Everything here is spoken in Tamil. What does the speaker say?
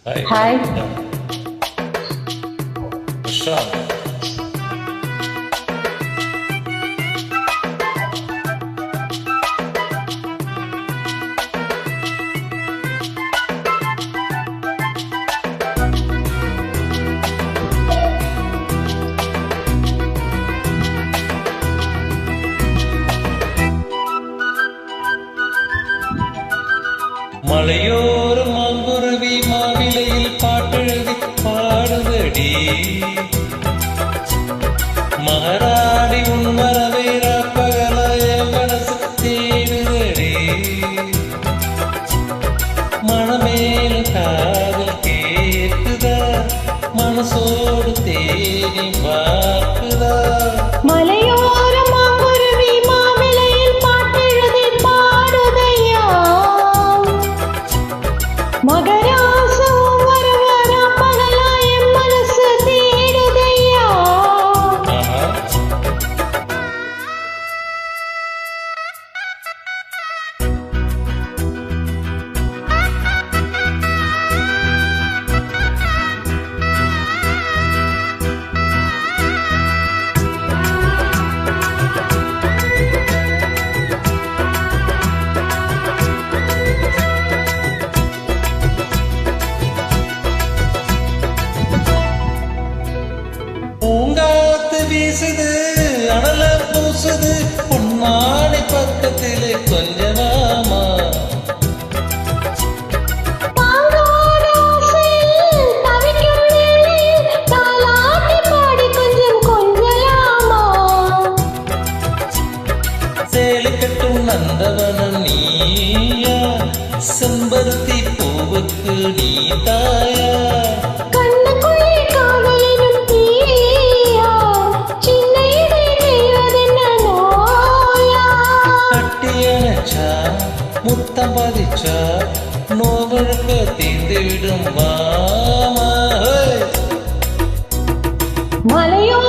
Hi. Prashant. மலையோர மாங்குருவி மாவிலையில் பாட்டெழுதி பாடுதடி மகாராணி உன் மரவே பகலாய மனசு தேடுதடி மனமேல் காதல் கேட்குதா மனசோடு தேடி பார்க்குதா மலையோர மாங்குருவி மாவிலையில் பாட்டெழுதி பாடுதையா மகராசம் வரவர பகலாய மனசு தேடுதையா பூங்காத்து வீசுது அனல பூசுது பொன்னாடி பக்கத்திலே கொஞ்சமாமா பாங்கான ஆசையில் தவிக்கும் வேளையில் தாலாட்டு பாடி கொஞ்சம் கொஞ்சலாமா சேலை கட்டும் நந்தவனம் நீயா செம்பருத்தி பூவுக்கு நீ தாயா கண்ணுக்குள்ளே காதலினும் தீயா சின்ன இடை நெய்வதென்ன நோயா கட்டியணைச்சா முத்தம் பதிச்சா நோவழுக்க தீர்ந்துவிடும் மாமா மலையோ